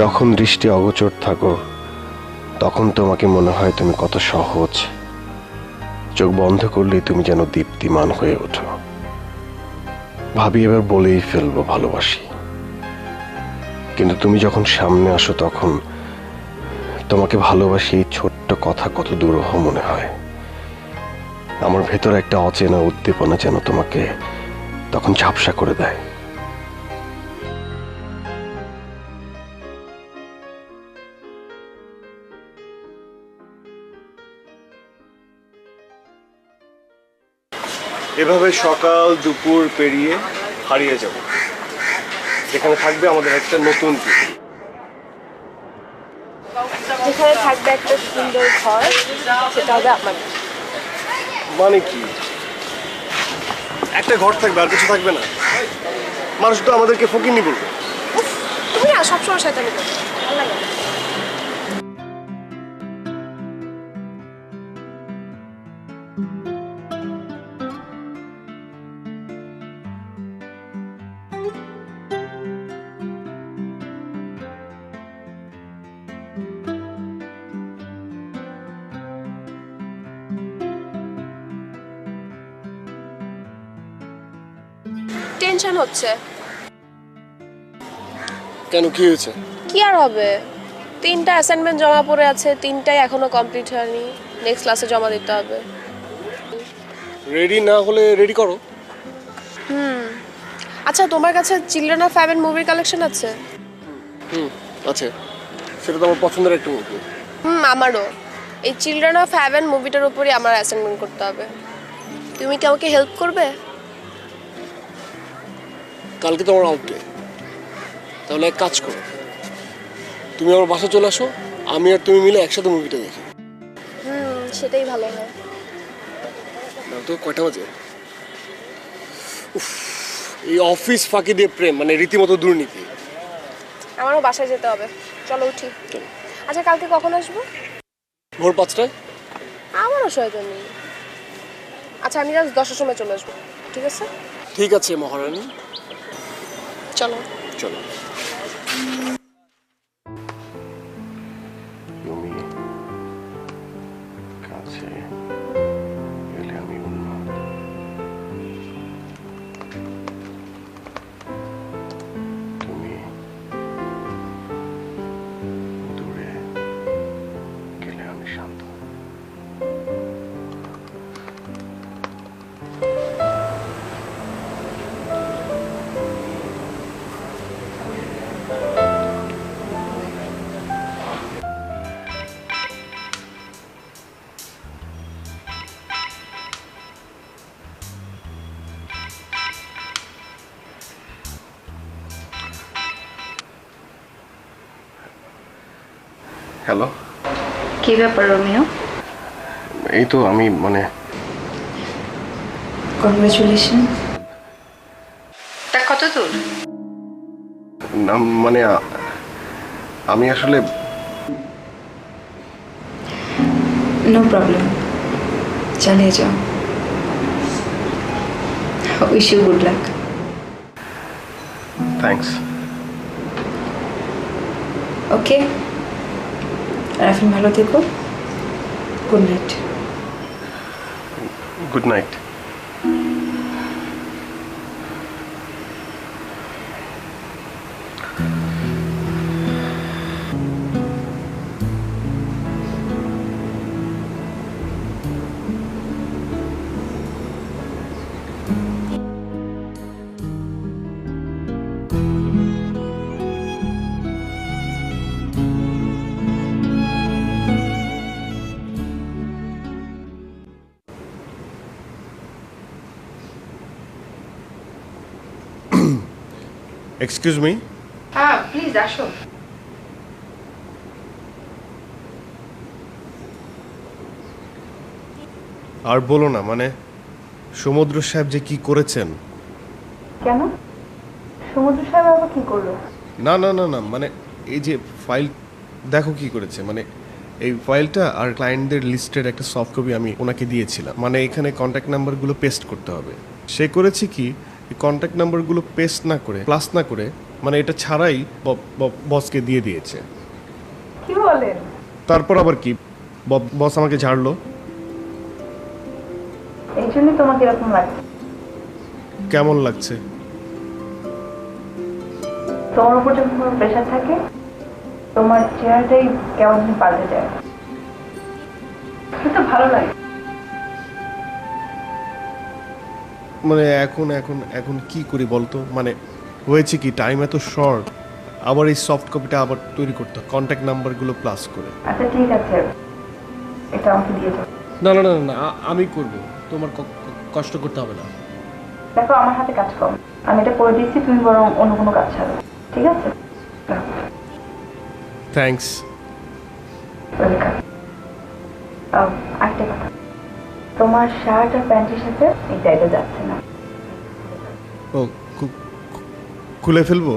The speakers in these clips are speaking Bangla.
যখন দৃষ্টি অগোচর থাকো তখন তোমাকে মনে হয় তুমি কত সহজ, চোখ বন্ধ করলেই তুমি যেন দীপ্তিমান হয়ে ওঠো। ভাবি এবার বলেই ফেলবো ভালোবাসি, কিন্তু তুমি যখন সামনে আসো তখন তোমাকে ভালোবাসি এই ছোট্ট কথা কত দুরূহ মনে হয়। আমার ভেতর একটা অচেনা উদ্দীপনা যেন তোমাকে তখন ঝাপসা করে দেয়। এভাবে সকাল দুপুর পেরিয়ে হারিয়ে যাব, যেখানে থাকবে আমাদের একটা নতুন পৃথিবী, যেখানে থাকবে একটা সুন্দর ঘর, সেটা হবে আমার। মানে কি? একটা ঘর থাকবে আর কিছু থাকবে না? মানুষ তো আমাদেরকে ফকিন্নি বলবে। তুমি না সবসময় শয়তানি করো, ভালো লাগে না। টেনশন হচ্ছে। কেন, কি হয়েছে? কি আর হবে, 3টা অ্যাসাইনমেন্ট জমা পড়ে আছে, 3টাই এখনো কমপ্লিট হয়নি, নেক্সট ক্লাসে জমা দিতে হবে। রেডি না হলে রেডি করো। আচ্ছা, তোমার কাছে চিলড্রেন অফ হ্যাভেন মুভির কালেকশন আছে? আছে, সেটা তো আমার পছন্দের একটা মুভি। আমারও। এই চিলড্রেন অফ হ্যাভেন মুভিটার উপরই আমার অ্যাসাইনমেন্ট করতে হবে। তুমি কি আমাকে হেল্প করবে? কালকে তো আমার আউট ডে, তাহলে এক কাজ করো, তুমি আমার বাসা চলে আসো, আমি আর তুমি মিলে একসাথে মুভিটা দেখি। সেটাই ভালো হয়। তো কয়টা বাজে? এই অফিস ফাঁকি দিয়ে প্রেম মানে রীতিমতো দুর্নীতি। আমারও বাসায় যেতে হবে, চলো উঠি। আচ্ছা, কালকে কখন আসবো? ভোর 5টায়। আমারও শয়তানি। আচ্ছা, আমি জাস্ট 10টার সময় চলে আসবো, ঠিক আছে? ঠিক আছে মহারানী, চলো। চলো। কাছে গেলে আমি উন্মাদ, তুমি দূরে গেলে আমি শান্ত। হ্যালো, কি ব্যাপার রোমিও? এই তো আমি মানে কংগ্রেচুলেশন। তা কত দূর? মানে আমি আসলে নো প্রবলেম, চালিয়ে যাও। Wish you good luck. Thanks. Okay, আর এখন ভালো থেকো। Good night. Good night. Excuse me. হ্যাঁ প্লিজ আসো। আর বলো না, মানে সমুদ্র সাহেব যে কি করেছেন। কেন? সমুদ্র সাহেব আবার কি করলো? না না না না, মানে এই যে ফাইল দেখো কি করেছে, মানে এই ফাইলটা আর ক্লায়েন্টদের লিস্টের একটা সফট কপি আমি ওনাকে দিয়েছিলাম, মানে এখানে কন্ট্যাক্ট নাম্বারগুলো পেস্ট করতে হবে। সে করেছে কি, এই কন্ট্যাক্ট নাম্বারগুলো পেস্ট না করে প্লাস না করে মানে এটা ছাড়াই বসকে দিয়ে দিয়েছে। কি বলেন? তারপর আবার কি, বস আমাকে ঝাড়লো। এই জন্যই তোমাকে এরকম লাগছে। কেমন লাগছে? তোমার উপর যখন কোনো প্রেশার থাকে তোমার চেহারাটাই কেমন যেন পাল্টে যায়, কিন্তু ভালো লাগে। মানে এখন এখন এখন কি করি বলতো, মানে হয়েছে কি, টাইম এত শর্ট, আবার এই সফট কপিটা আবার তৈরি করতে হয় কন্ট্যাক্ট নাম্বারগুলো প্লাস করে। আচ্ছা ঠিক আছে, এটা আমাকে দিয়ে দাও। না না না না, আমি করব, তোমার কষ্ট করতে হবে না। দেখো আমার হাতে কাজ কম, আমি এটা করে দিচ্ছি, তুমি বরং অন্য কোনো কাজ ছাড়ো, ঠিক আছে? থ্যাঙ্কস। ওয়েলকাম। আরেকটা কথা, তোমার শার্ট আর প্যান্টের সাথে এই টাইটা যাচ্ছে না। ও খুলে ফেলবো?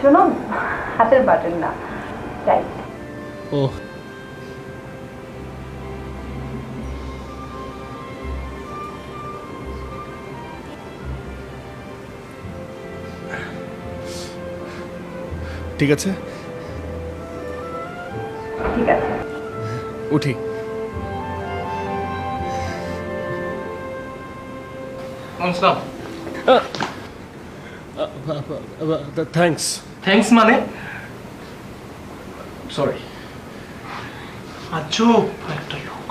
শোনো, হাতের বাটন না, টাইট। ও ঠিক আছে, ঠিক আছে। উঠি। থ্যাঙ্কস। থ্যাঙ্কস মানে? সরি। আজব একটা লোক।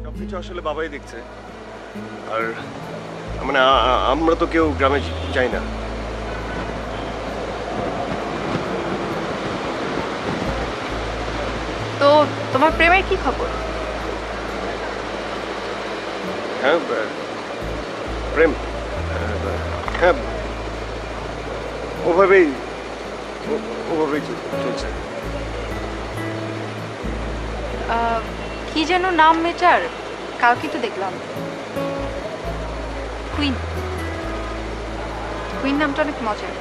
সবকিছু আসলে বাবাই দেখছে, আর মানে আমরা তো কেউ গ্রামে যাই না। তো তোমার প্রেমের কি খবর? হ্যাঁ, প্রেম, হ্যাঁ ওভাবেই ওভাবেই চলছে। কি যেন নাম মেটার? কালকে তো দেখলাম কুইন। কুইন নামটা অনেক মজার।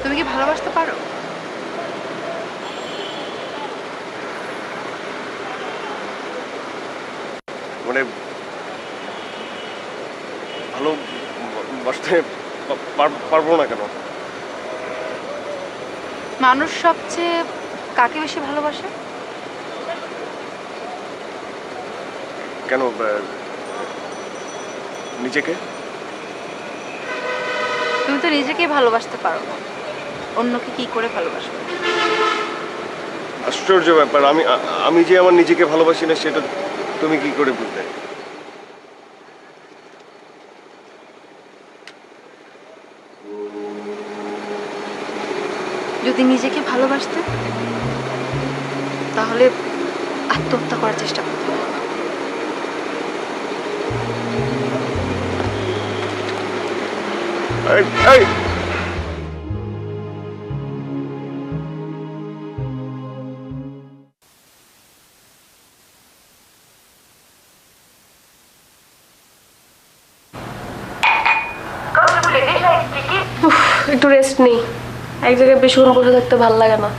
তুমি কি ভালোবাসতে পারো? মানে ভালো বাসতে পারবো না কেন? মানুষ সবচেয়ে কাকে বেশি ভালোবাসে? কেন, নিজেকে? তুমি তো নিজেকেই ভালোবাসতে পারো না, অন্যকে কি করে ভালোবাসবে? আশ্চর্য ব্যাপার, আমি যে আমার নিজেকে ভালোবাসি না সেটা তুমি কি করে বুঝলে? যদি নিজেকে ভালোবাসতে তাহলে আত্মহত্যা করার চেষ্টা করতে হবে। এই, এই! একটু রেস্ট নেই, এক জায়গায় বেশিক্ষণ বসে থাকতে ভালো লাগে না।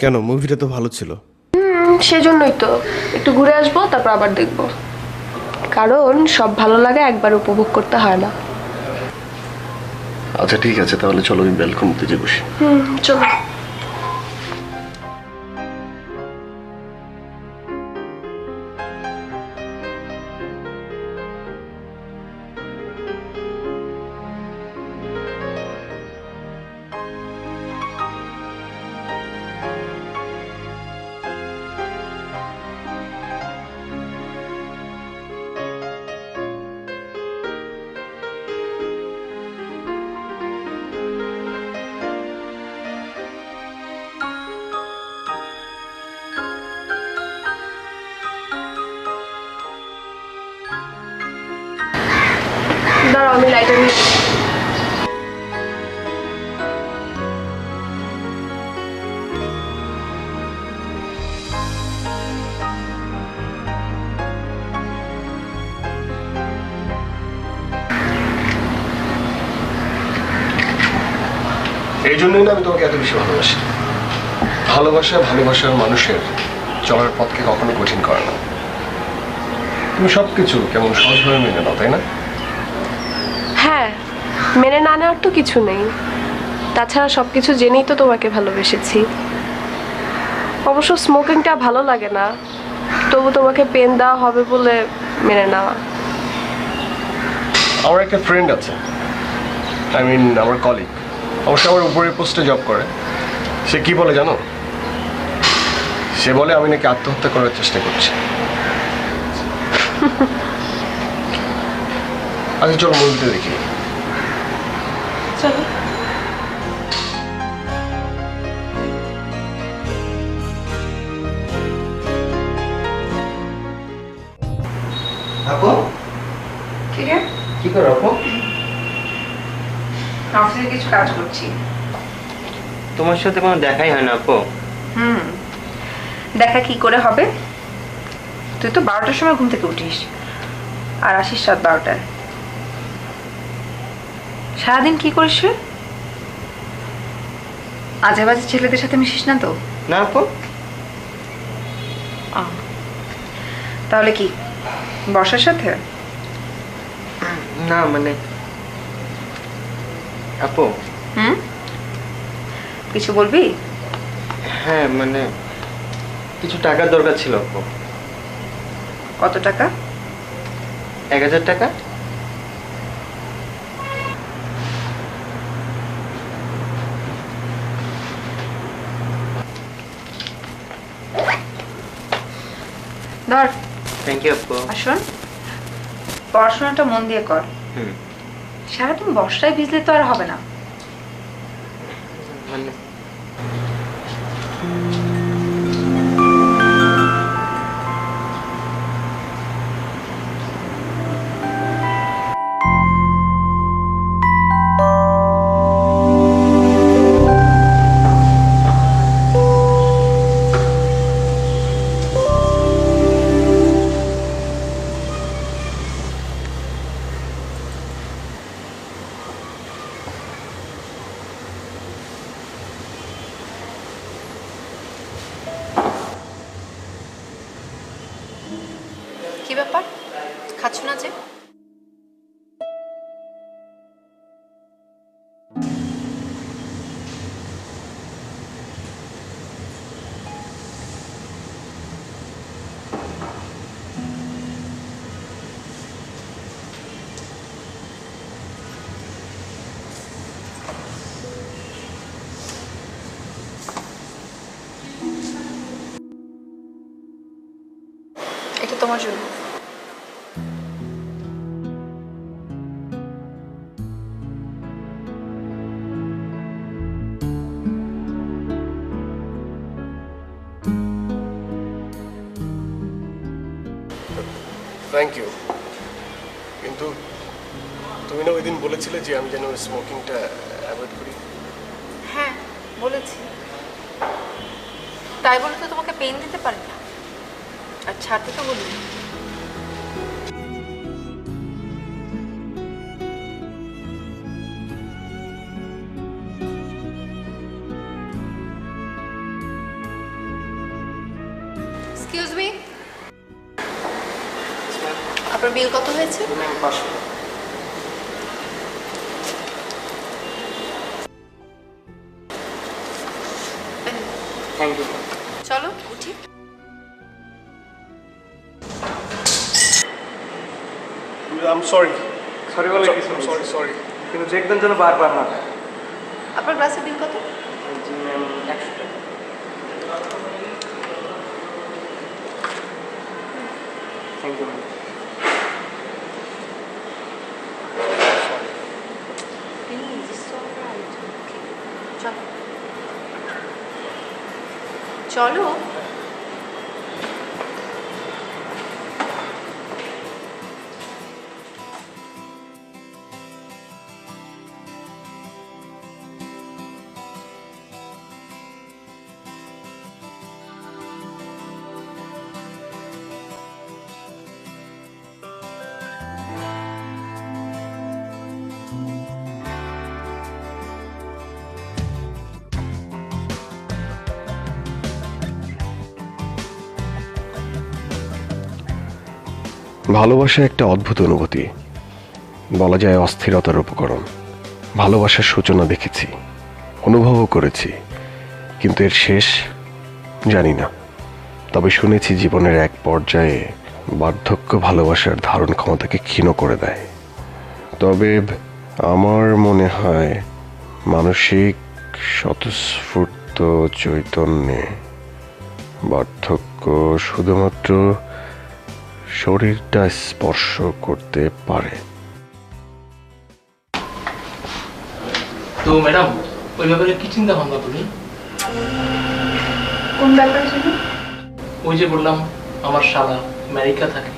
কেন, মুভিটা তো ভালো ছিল। সেজন্যই তো একটু ঘুরে আসবো, তারপর আবার দেখবো, কারণ সব ভালো লাগে একবার উপভোগ করতে হয় না। আচ্ছা ঠিক আছে, তাহলে চলো ওই ব্যালকনিতে যে বসি। চলো। দাঁড়াও, আমি লাইটার নিয়ে এই জন্যই না আমি তোমাকে এত বেশি ভালোবাসি। ভালোবাসার মানুষের চলার পথকে কখনো কঠিন করে না। তুমি সবকিছু কেমন সহজভাবে মেনে নাও, তাই না? হ্যাঁ, মেনে না নেওয়ার তো কিছু নেই। তাছাড়া সবকিছু জেনেই তো তোমাকে ভালোবেসেছি। অবশ্য স্মোকিংটা ভালো লাগে না, তবু তোমাকে পেন দেওয়া হবে বলে মেনে নেওয়া। আমার একটা ফ্রেন্ড আছে, আমার কলিগ, অবশ্য আমার উপরের পোস্টে জব করে। সে কি বলে জানো? সে বলে আমি নাকি আত্মহত্যা করার চেষ্টা করছি। আচ্ছা চলো মুভিটা দেখি। চলো। আপু ঠিক আছে, কি করো আপু? অফিসে কিছু কাজ করছি। তোমার সাথে কোনো দেখাই হয় না আপু। দেখা কি করে হবে? তুই তো 12টার সময় ঘুম থেকে উঠিস আর আসিস রাত 12টায়। সারাদিন কি করিস রে? আজে বাজে ছেলেদের সাথে মিশিস না তো? না আপু। তাহলে কি বর্ষার সাথে? না মানে আপু। কিছু বলবি? হ্যাঁ মানে কিছু টাকার দরকার ছিল আপু। কত টাকা? 1000 টাকা। ধর। থ্যাংক ইউ আপু। আর শোন, পড়াশোনাটা মন দিয়ে কর। হুম সারাদিন বর্ষায় ভিজলে তো আর হবে না। মানে কি ব্যাপার, খাচ্ছ না যে? এটা তোমার জন্য। Thank you. কিন্তু তুমি না ওই দিন বলেছিলে যে আমি যেন স্মোকিংটা অ্যাভয়েড করি। হ্যাঁ বলেছি, তাই বলে তো তোমাকে পেন দিতে পারি না, আর ছাড়তে তো বলি। এক্সকিউজ মি, আপনার বিল কত হয়েছে? 500। Thank you. চলো উঠি। I am sorry. সরি বলে কিছু সরি। কিন্তু দেখবেন যেন বারবার না হয়। আপনার গ্লাসের বিল কত? জি ম্যাম 100 টাকা। Thank you ma'am. Please, it's alright. চলো চলো। ভালোবাসা একটা অদ্ভুত অনুভূতি, বলা যায় অস্থিরতার উপকরণ। ভালোবাসার সূচনা দেখেছি, অনুভবও করেছি, কিন্তু এর শেষ জানি না। তবে শুনেছি জীবনের এক পর্যায়ে বার্ধক্য ভালোবাসার ধারণ ক্ষমতাকে ক্ষীণ করে দেয়। তবে আমার মনে হয় মানসিক স্বতঃস্ফূর্ত চৈতন্যে বার্ধক্য শুধুমাত্র শরীরটা স্পর্শ করতে পারে। তো ম্যাডাম, ওই ব্যাপারে কি চিন্তা ভাবনা তুমি? কোন ব্যাপারে ছিল? ওই যে বললাম আমার শালা আমেরিকা থাকে।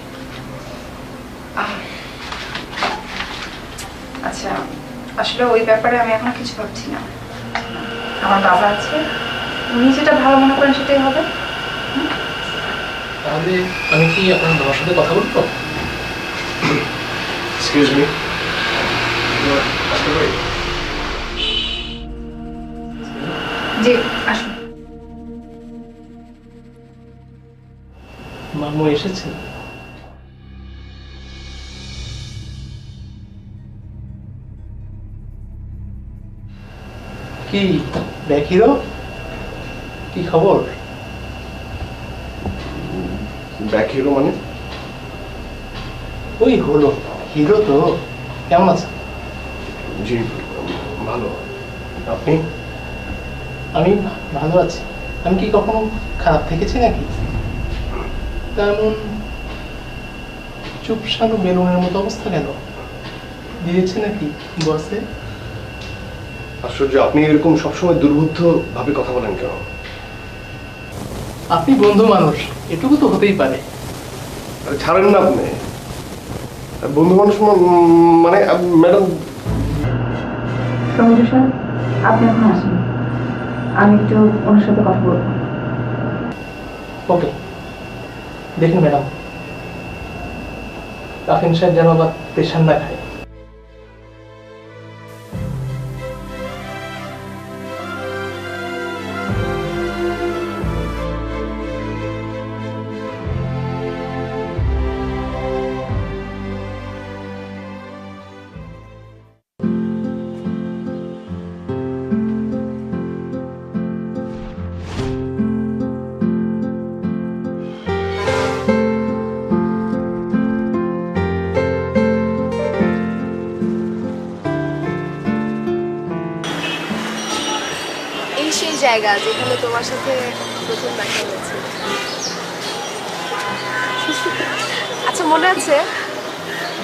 আচ্ছা, আসলে ওই ব্যাপারে আমি এখন কিছু ভাবছি না। আমার বাবা আছে, উনি যেটা ভালো মনে করেন সেটাই হবে। তাহলে আমি কি আপনার বাবার সাথে কথা বলবো? এক্সকিউজ মি, জি, আসুন। মামু এসেছে? কি ব্যাক হিরো, কি খবর? ব্যাক হিরো মানে? ওই হলো হিরো তো। কেমন আছে? জি ভালো, আপনি? আমি ভালো আছি। আমি কি কখনো খারাপ থেকেছি নাকি? তেমন চুপসানো বেলুনের মতো অবস্থা কেন? দিয়েছে নাকি বসে? আশ্চর্য, আপনি এরকম সবসময় দুর্বুদ্ধ ভাবে কথা বলেন কেন? আপনি বন্ধু মানুষ, এটুকু তো হতেই পারে। আরে ছাড়েন না আপনি, বন্ধু মানুষ মানে ম্যাডাম। সমুদ্র স্যার, আপনি এখন আসুন, আমি একটু ওনার সাথে কথা বলবো। ওকে, দেখুন ম্যাডাম, কাফিন সাহেব যেন আবার পেশান না খায়। এই সেই জায়গা যেখানে তোমার সাথে প্রথম দেখা হয়েছে। আচ্ছা, মনে আছে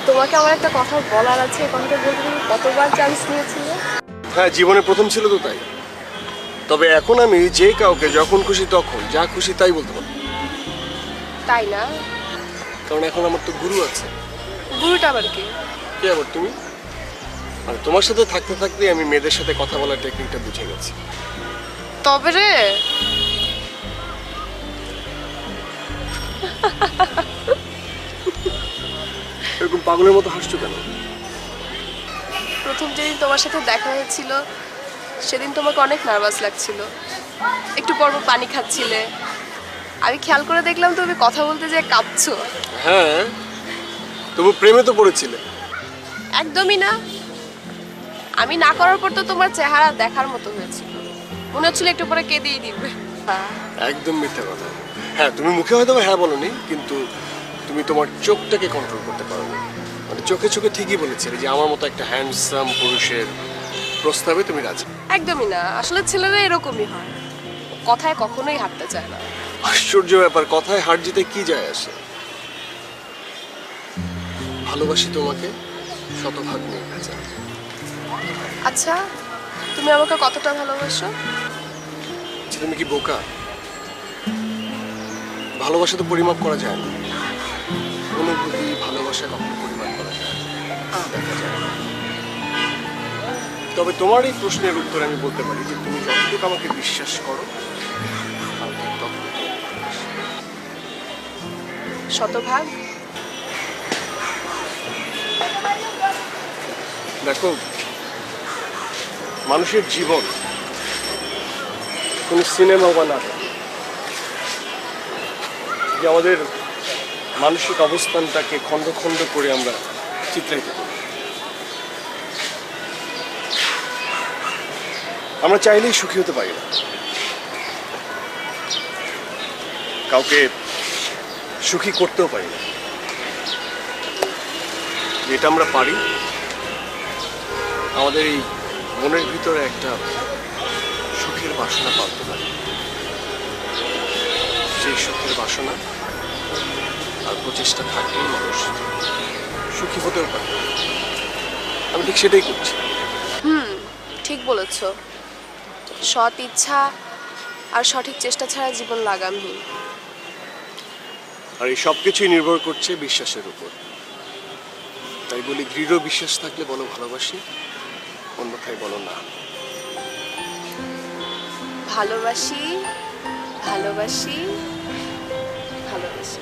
তোমাকে আমার একটা কথা বলার আছে, কথাটা বলতে তুমি কতবার চান্স নিয়েছিলে? হ্যাঁ, জীবনে প্রথম ছিল তো তাই। তবে এখন আমি যে কাউকে যখন খুশি তখন যা খুশি তাই বলতে পারি। তাই না? কারণ এখন আমার তো গুরু আছে। গুরুটা আবার কি? কে আবার? তুমি। আর তোমার সাথে থাকতে থাকতে আমি মেয়েদের সাথে কথা বলার টেকনিকটা বুঝে গেছি। তবে রে, এরকম পাগলের মতো হাসছো কেন? প্রথম যেদিন তোমার সাথে দেখা হয়েছিল সেদিন তোমাকে অনেক নার্ভাস লাগছিল, একটু পর পর পানি খাচ্ছিলে। আমি খেয়াল করে দেখলাম তুমি কথা বলতে যেয়ে কাঁপছো। হ্যাঁ, তবু প্রেমে তো পড়েছিলে। একদমই না, আমি না করার পর তো তোমার চেহারা দেখার মতো হয়েছিল, মনে হচ্ছিল একটু পরে কেঁদেই দিবে। একদম মিথ্যা কথা। হ্যাঁ, তুমি মুখে হয়তো হ্যাঁ বলোনি, কিন্তু তুমি তোমার চোখটাকে কন্ট্রোল করতে পারো না। মানে চোখে চোখে ঠিকই বলেছিলে যে আমার মতো একটা হ্যান্ডসাম পুরুষের প্রস্তাবে তুমি রাজি। একদমই না, আসলে ছেলেরা এরকমই হয়, কথায় কখনোই হাঁটতে চায় না। আশ্চর্য ব্যাপার, কথায় হার জিতে কি যায় আসে। ভালোবাসি তোমাকে শতভাগ নেই ভেজা। আচ্ছা, তুমি আমাকে কতটা ভালোবাসো? আচ্ছা, তুমি কি বোকা? ভালোবাসা তো পরিমাপ করা যায় না। অনুভূতি, ভালোবাসা কখনো পরিমাপ করা যায় না, দেখা যায় না। তবে তোমার এই প্রশ্নের উত্তর আমি বলতে পারি যে তুমি যতটুকু আমাকে বিশ্বাস করো, আমি ঠিক ততটুকু ভালোবাসি। শতভাগ? দেখো, মানুষের জীবন কোনো সিনেমা বা নাটক। যে আমাদের মানসিক অবস্থানটাকে খণ্ড খণ্ড করে আমরা চিত্রায়িত করি। আমরা চাইলেই সুখী হতে পারি না, কাউকে সুখী করতেও পারি না। যেটা আমরা পারি, আমাদের এই মনের ভিতরে একটা সুখের বাসনা পালতে পারি। সেই সুখের বাসনা আর প্রচেষ্টা থাকলেই মানুষ সুখী হতেও পারে। আমি ঠিক সেটাই করছি। ঠিক বলেছ। সৎ ইচ্ছা আর সঠিক চেষ্টা ছাড়া জীবন লাগামহীন। আর এই সব কিছুই নির্ভর করছে বিশ্বাসের উপর। তাই বলি, দৃঢ় বিশ্বাস থাকলে বলো ভালোবাসি, অন্যথায় বলো না। ভালোবাসি, ভালোবাসি, ভালোবাসি,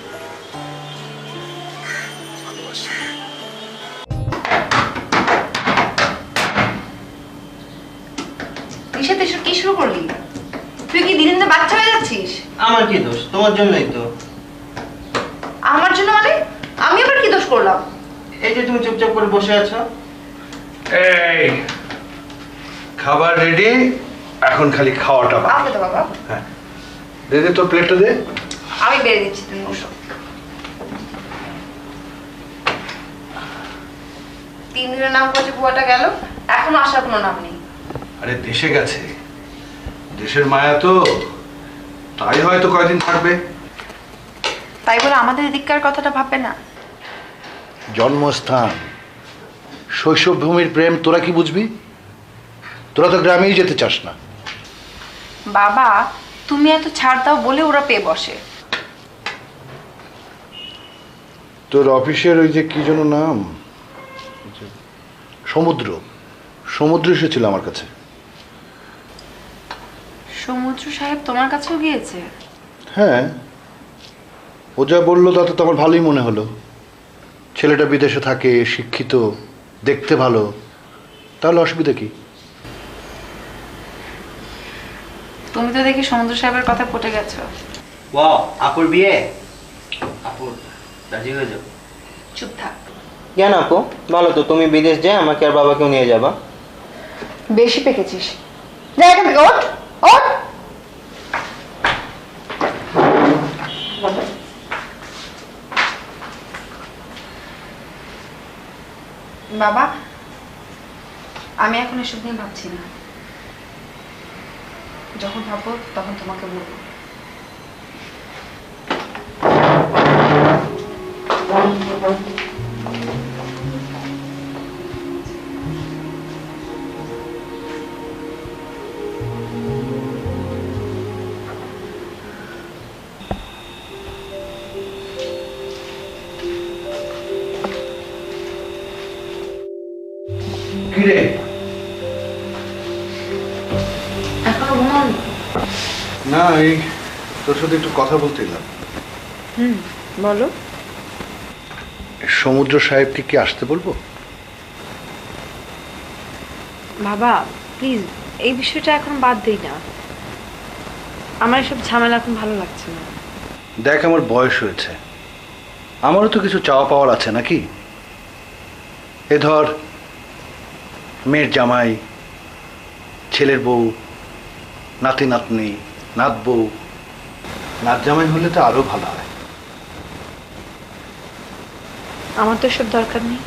ভালোবাসি। নিশাত এসব কি শুরু করলি? তুই কি দিনে দিনে বাচ্চা হয়ে যাচ্ছিস? আমার কি দোষ? তোমার জন্যই তো। আমার জন্য মানে? আমি আবার কি দোষ করলাম? এই যে তুমি চুপচাপ করে বসে আছো। এই খাবার রেডি, এখন খালি খাওয়াটা বাকি। আমাকে তো বাবা, হ্যাঁ, দে দে তোর প্লেটটা দে। আমি বেড়ে দিচ্ছি, তুমি বসো। 3 দিনের নাম করছে বুয়াটা গেল, এখনো আসার কোনো নাম নেই। আরে দেশে গেছে, দেশের মায়া তো, তাই হয়তো কয়দিন থাকবে। তাই বলে আমাদের এদিককার কথাটা ভাববে না? জন্মস্থান, শৈশব ভূমির প্রেম তোরা কি বুঝবি? তোরা তো গ্রামেই যেতে চাস না। বাবা, তুমি এত ছাড় দাও বলে ওরা পেয়ে বসে। তোর অফিসের ওই যে কি যেন নাম, সমুদ্র, সমুদ্র এসেছিল আমার কাছে। সমুদ্র সাহেব তোমার কাছেও গিয়েছে? হ্যাঁ, ও যা বললো তাতে তো আমার ভালোই মনে হলো। ছেলেটা বিদেশে থাকে, শিক্ষিত, দেখতে ভালো, তাহলে অসুবিধা কি? তুমি তো দেখি সমুদ্র সাহেবের কথা পটে গেছো। ওয়াও, আপুর বিয়ে? আপু রাজি হয়ে যাও। চুপ থাক। কেন আপু? বলো তো, তুমি বিদেশ যায় আমাকে আর বাবাকেও নিয়ে যাবা? বেশি পেকেছিস। যা এখান থেকে, ওঠ ওঠ। বাবা, আমি এখন এসব নিয়ে ভাবছি না। যখন ভাববো তখন তোমাকে বলবো। কিরে, এখনো ঘুমাওনি? না এই তোর সাথে একটু কথা বলতে এলাম। বলো। সমুদ্র সাহেবকে কি আসতে বলবো? বাবা প্লিজ এই বিষয়টা এখন বাদ দিই না, আমার এসব ঝামেলা এখন ভালো লাগছে না। দেখ, আমার বয়স হয়েছে, আমারও তো কিছু চাওয়া পাওয়ার আছে নাকি? এ ধর, মেয়ের জামাই, ছেলের বউ, নাতি নাতনি, নাত বউ, নাত জামাই হলে তো আরো ভালো হয়। আমার তো এসব দরকার নেই।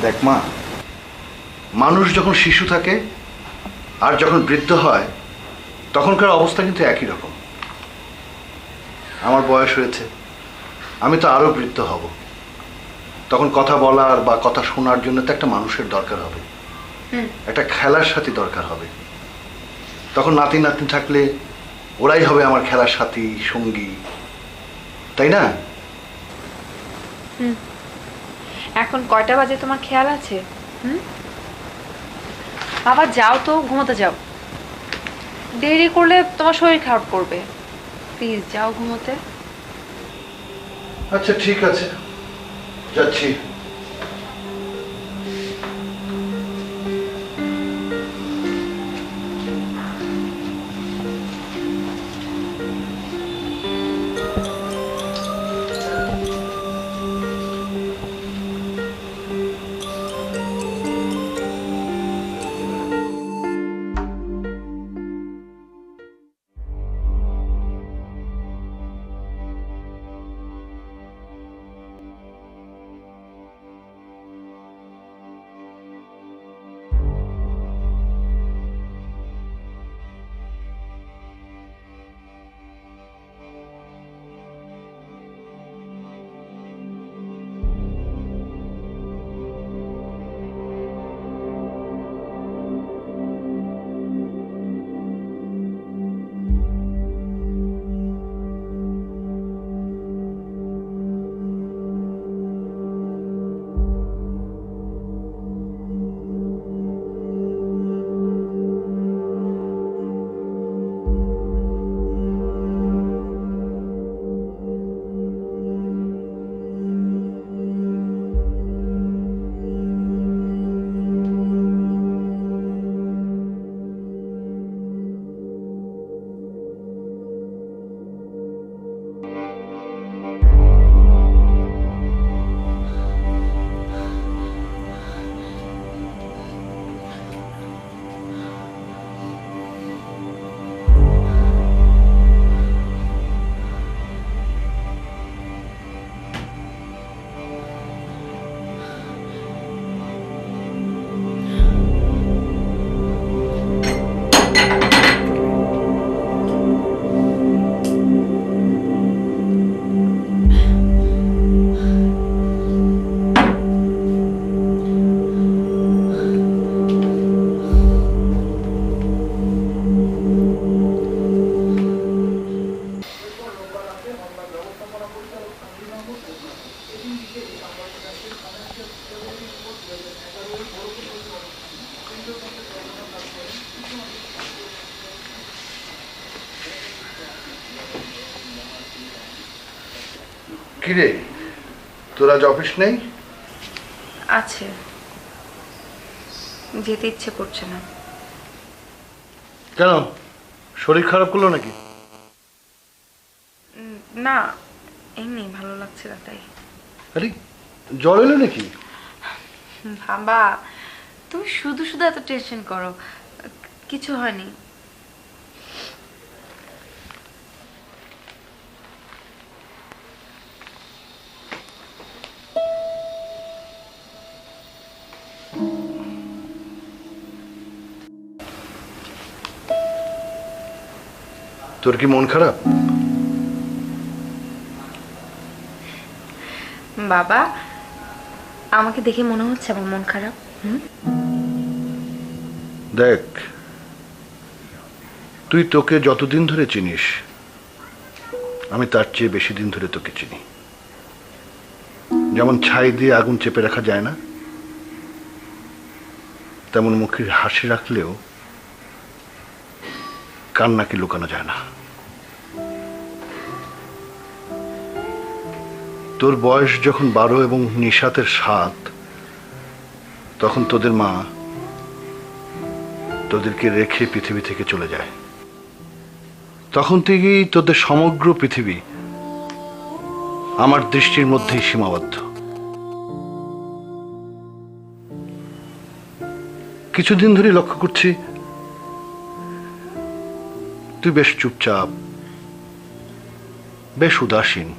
দেখ মা, মানুষ যখন শিশু থাকে আর যখন বৃদ্ধ হয় তখনকার অবস্থা কিন্তু একই রকম। আমার বয়স হয়েছে, আমি তো আরো বৃদ্ধ হব, তখন কথা বলার বা কথা শোনার জন্য তো একটা মানুষের দরকার হবে, একটা খেলার সাথী দরকার হবে। তখন নাতি নাতনি থাকলে ওরাই হবে আমার খেলার সাথী, সঙ্গী, তাই না? এখন কয়টা বাজে তোমার খেয়াল আছে? বাবা যাও তো, ঘুমোতে যাও, দেরি করলে তোমার শরীর খারাপ করবে। প্লিজ যাও ঘুমোতে। আচ্ছা ঠিক আছে, যাচ্ছি। কিরে, তোর আজ অফিস নেই? আছে, যেতে ইচ্ছে করছে না। কেন, শরীর খারাপ করলো নাকি? না, এমনি ভালো লাগছে না তাই। আরে জ্বর এলো নাকি? বাবা, তুমি শুধু শুধু এত টেনশন করো, কিছু হয়নি। তোর কি মন খারাপ? বাবা, আমাকে দেখে মনে হচ্ছে আমার মন খারাপ? দেখ, তুই তোকে যতদিন ধরে চিনিস আমি তার চেয়ে বেশি দিন ধরে তোকে চিনি। যেমন ছাই দিয়ে আগুন চেপে রাখা যায় না, তেমন মুখের হাসি রাখলেও কান্নাকে লুকানো যায় না। তোর বয়স যখন 12 এবং নিশাতের 7, তখন তোদের মা তোদেরকে রেখে পৃথিবী থেকে চলে যায়। তখন থেকেই তোদের সমগ্র পৃথিবী আমার দৃষ্টির মধ্যেই সীমাবদ্ধ। কিছুদিন ধরে লক্ষ্য করছি তুই বেশ চুপচাপ, বেশ উদাসীন।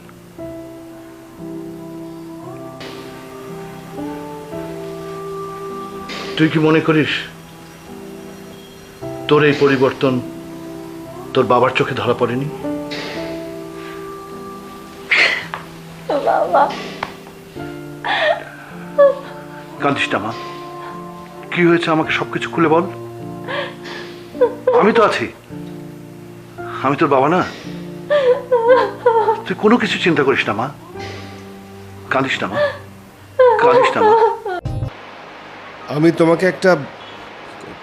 তুই কি মনে করিস তোর এই পরিবর্তন তোর বাবার চোখে ধরা পড়েনি? কাঁদিস না মা, কি হয়েছে আমাকে সবকিছু খুলে বল। আমি তো আছি, আমি তোর বাবা না? তুই কোনো কিছু চিন্তা করিস না মা, কাঁদিস না মা, কাঁদিস না মা। আমি তোমাকে একটা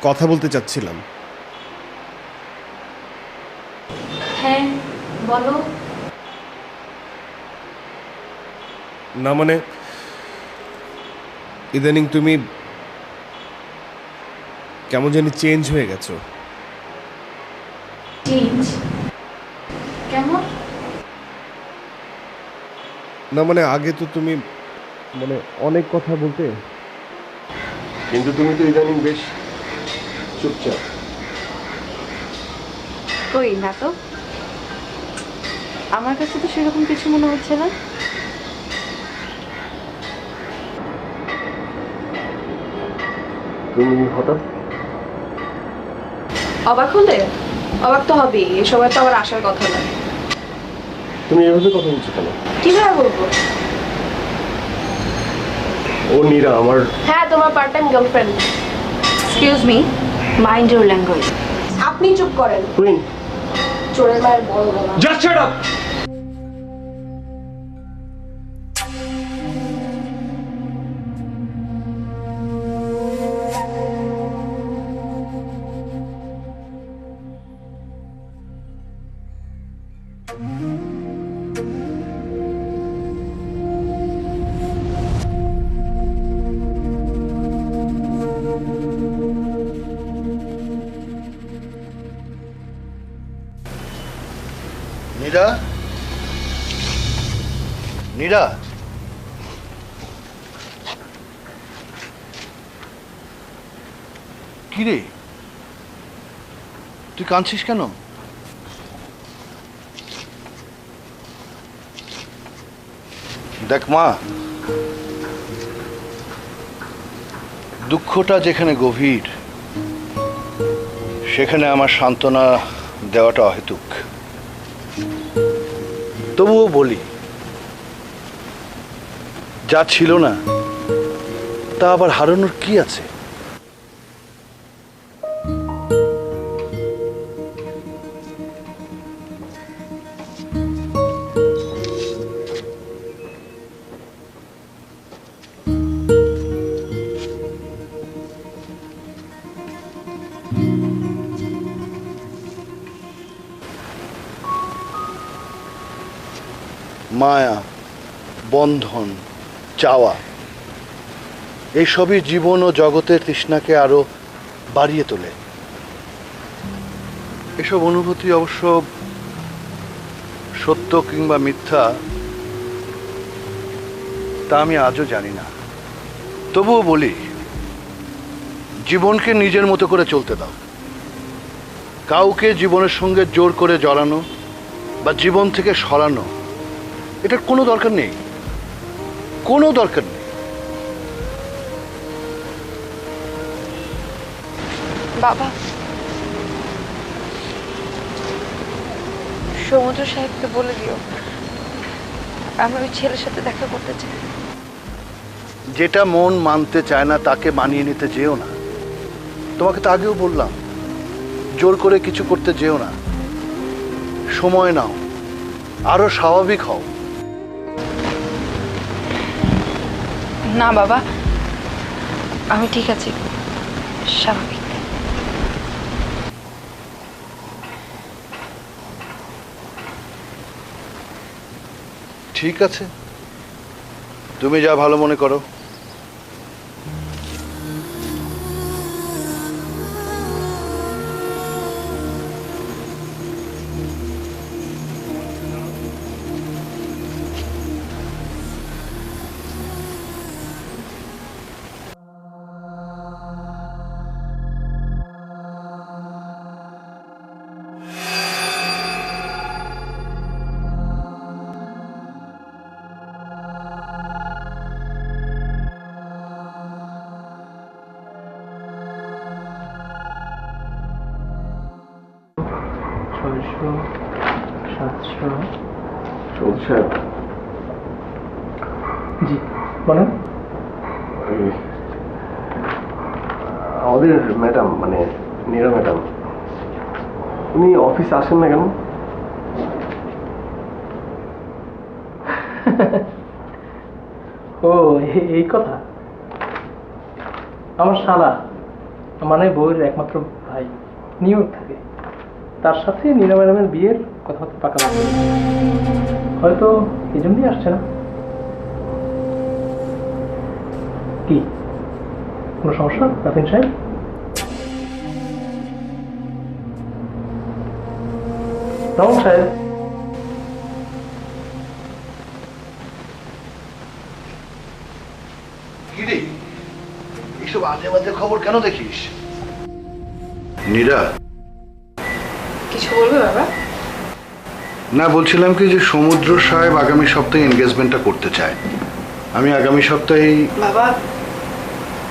কথা বলতে চাচ্ছিলাম। হ্যাঁ বলো। না মানে, ইদানিং তুমি কেমন জানি চেঞ্জ হয়ে গেছো। চেঞ্জ কেমন? না মানে, আগে তো তুমি মানে অনেক কথা বলতে, কিন্তু তুমি তো ইদানিং বেশ চুপচাপ। কই না তো, আমার কাছে তো সেরকম কিছু মনে হচ্ছে না। তুমি হঠাৎ অবাক হলে? অবাক তো হবেই, এই সময় তো আমার আসার কথা না। তুমি এভাবে কথা বলছো কেন? কিভাবে বলবো? ও নীরা আমার। হ্যাঁ, তোমার part time girlfriend. Excuse me, mind your language. আপনি চুপ করেন। কুইন, চোরের মায়ের বড় গলা। Just shut up. Neera, Neera, কি রে, তুই কাঁদছিস কেন? দেখ মা, দুঃখটা যেখানে গভীর সেখানে আমার সান্ত্বনা দেওয়াটা অহেতুক। তবুও বলি, যা ছিল না তা আবার হারানোর কি আছে? মায়া, বন্ধন, চাওয়া, এইসবই জীবন ও জগতের তৃষ্ণাকে আরো বাড়িয়ে তোলে। এসব অনুভূতি অবশ্য সত্য কিংবা মিথ্যা তা আমি আজও জানি না। তবুও বলি, জীবনকে নিজের মতো করে চলতে দাও। কাউকে জীবনের সঙ্গে জোর করে জড়ানো বা জীবন থেকে সরানো, এটার কোনো দরকার নেই, কোনো দরকার নেই। বাবা, সমুদ্র সাহেবকে বলে দিও আমি ওই ছেলের সাথে দেখা করতে চাই। যেটা মন মানতে চায় না তাকে মানিয়ে নিতে যেও না। তোমাকে তো আগেও বললাম, জোর করে কিছু করতে যেও না, সময় নাও, আরো স্বাভাবিক হও। না বাবা, আমি ঠিক আছি, স্বাভাবিক। ঠিক আছে, তুমি যা ভালো মনে করো। চলছে। জি বলেন। আমাদের ম্যাডাম মানে নীরা ম্যাডাম, উনি অফিসে আসেন না কেন? ও এই কথা। আমার শালা মানে বউয়ের একমাত্র ভাই নিউ ইয়র্ক থাকে, তার সাথে নীরা ম্যাডামের বিয়ের কথাবার্তা পাকা লাগবে, হয়তো এই জন্যই আসছে না। কি কোনো সমস্যা রাফিন সাহেব? রহমান সাহেব, কি রে, এইসব আজে বাজে খবর কেন দেখিস? নীরা, কিছু বলবে বাবা? না, বলছিলাম কি যে সমুদ্র সাহেব আগামী সপ্তাহে এনগেজমেন্টটা করতে চায়। আমি আগামী সপ্তাহে। বাবা,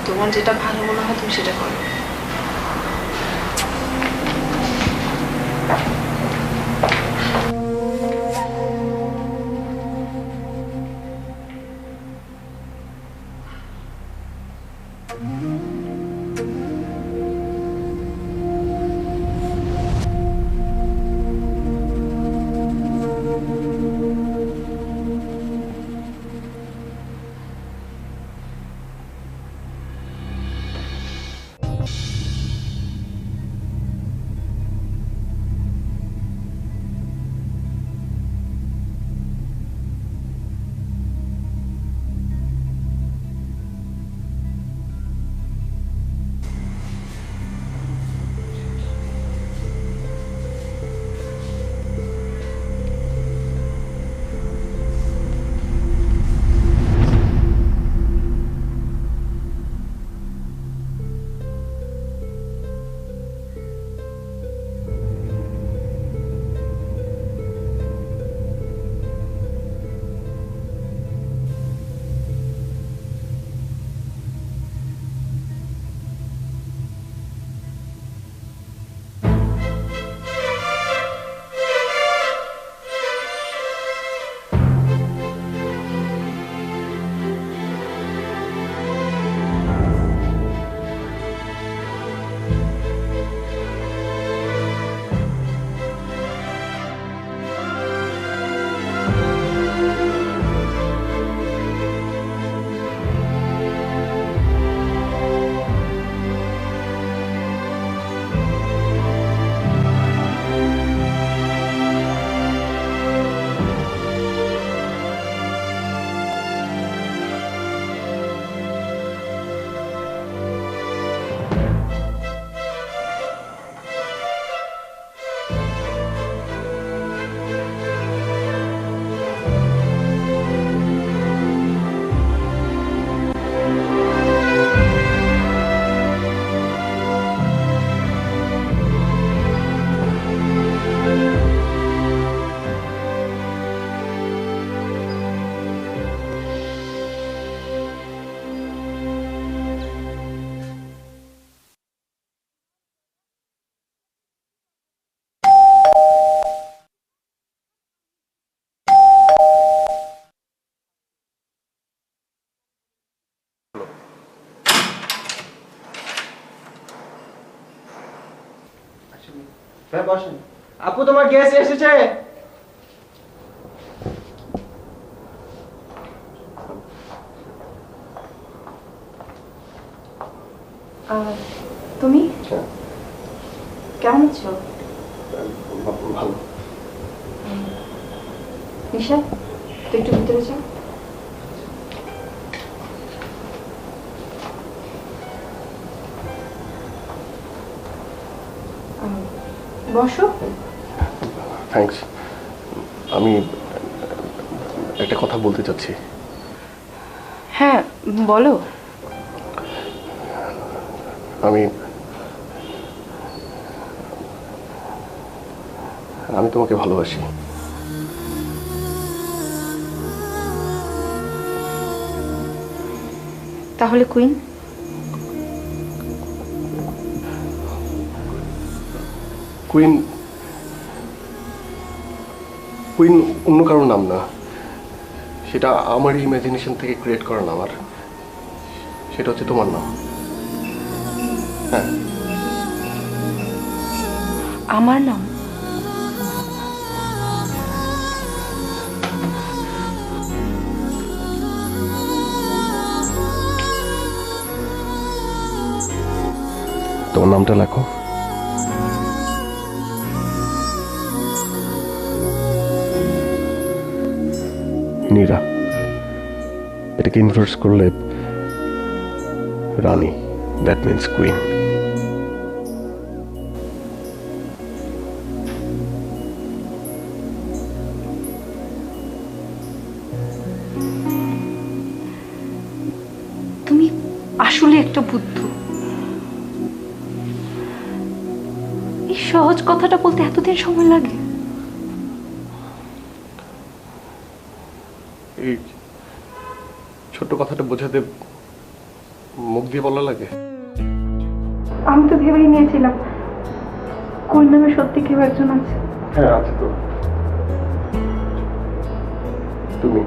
তোমার যেটা ভালো মনে হয় তুমি সেটা করো। হ্যাঁ বসেন। আপু তোমার গ্যাস এসেছে। তুমি হ্যাঁ। কেমন আছো ভালো। নিশা, তুই একটু ভিতরে যা। বসো। থ্যাঙ্কস। আমি একটা কথা বলতে চাচ্ছি। হ্যাঁ বলো। আমি তোমাকে ভালোবাসি। তাহলে কুইন? কুইন কুইন অন্য কারোর নাম না, সেটা আমার ইমাজিনেশন থেকে ক্রিয়েট করা নাম, আর সেটা হচ্ছে তোমার নাম। হ্যাঁ, আমার নাম? তোমার নামটা লেখো। নীরা। এটাকে ইনভার্স করলে রানী, দ্যাট মিন্স কুইন। তুমি আসলে একটা বুদ্ধ। এই সহজ কথাটা বলতে এতদিন সময় লাগে? এই ছোট্ট কথাটা বোঝাতে মুখ দিয়ে বলা লাগে। আমি তো ভেবেই নিয়েছিলাম কুইন নামে সত্যি কেউ একজন আছে। হ্যাঁ, আছে তো। তুমি